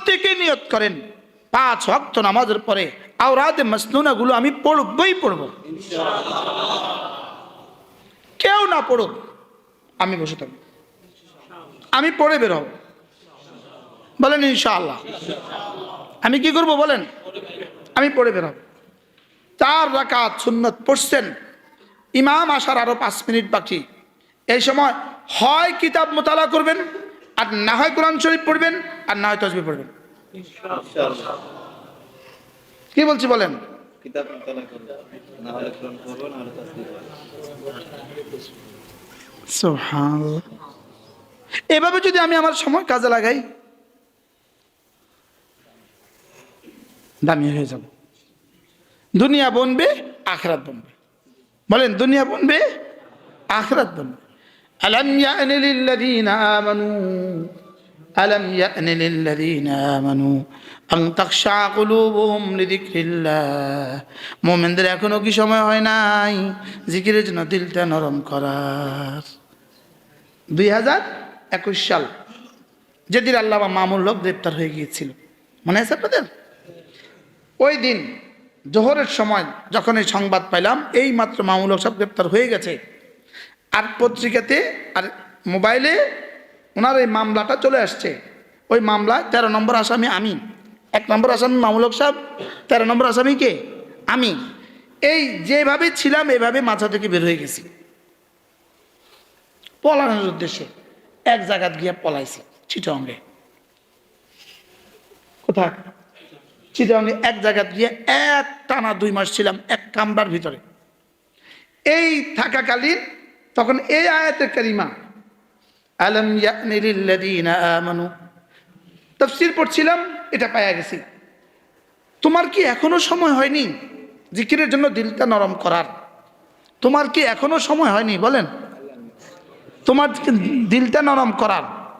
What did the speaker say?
প্রত্যেকে নিয়ত করেন 5 ওয়াক্ত নামাজের পরে আওরাদে মাসনুনা গুলো আমি পড়বই পড়ব। কেউ না পড়ুক, আমি বসে থাকবো, আমি পড়ে বের হব। বলেন ইনশাআল্লাহ। আমি কি করব বলেন? আমি পড়ে বের হব। 4 রাকাত সুন্নত পড়ছেন, ইমাম আসার আরো 5 মিনিট বাকি। এই সময় হয় কিতাব মোতালা করবেন, আর না হয় কোরআন শরীফ পড়বেন, আর না হয় তাসবিহ পড়বেন। ইনশাআল্লাহ। কি বলছি বলেন? কিতাব মোতালা করব, না হলে কোরআন পড়ব, না হলে তাসবিহ পড়ব। সুবহানাল্লাহ। এভাবে যদি আমি আমার সময় কাজে লাগাই, দামি হয়ে যাব। দুনিয়া বনবে, আখিরাত বনবে। বলেন দুনিয়া বনবে, আখিরাত বনবে। আলাম ইয়ানি লিল্লাযীনা আমানু, আলাম ইয়ানি লিল্লাযীনা আমানু আন তাখশা কুলুবুহুম লিযিকরিল্লাহ। মুমিনদের এখনো কি সময় হয় নাই জিকিরের জন্য দিলটা নরম করার? 2021 সাল, যেদিন আল্লামা মামুনুল হক গ্রেপ্তার হয়ে গিয়েছিল, মনে আছে আপনাদের? ওই দিন জোহরের সময় যখন এই সংবাদ পাইলাম এই মাত্র মামুনুল হক সাহেব গ্রেপ্তার হয়ে গেছে, আর পত্রিকাতে আর মোবাইলে ওনার এই মামলাটা চলে আসছে। ওই মামলায় 13 নম্বর আসামি আমি, 1 নম্বর আসামি মামুনুল হক সাহেব, 13 নম্বর আসামি কে? আমি। এই যেভাবে ছিলাম এভাবে মাথা থেকে বের হয়ে গেছি পলানোর উদ্দেশ্যে। এক জায়গায় গিয়ে পলাইছি, চিটাঙ্গে। কোথায়? চিটাঙ্গে এক জায়গায় গিয়ে এক টানা 2 মাস ছিলাম এক কামরার ভিতরে। এই থাকাকালীন তখন এই আয়াতে কারিমা আলাম ইয়ানি লিল্লাযীনা আমানু তাফসীর পড়ছিলাম, এটা পাইয়া গেছি। তোমার কি এখনো সময় হয়নি জিকিরের জন্য দিলটা নরম করার? তোমার কি এখনো সময় হয়নি? বলেন, তোমার দিলটা নরম করার?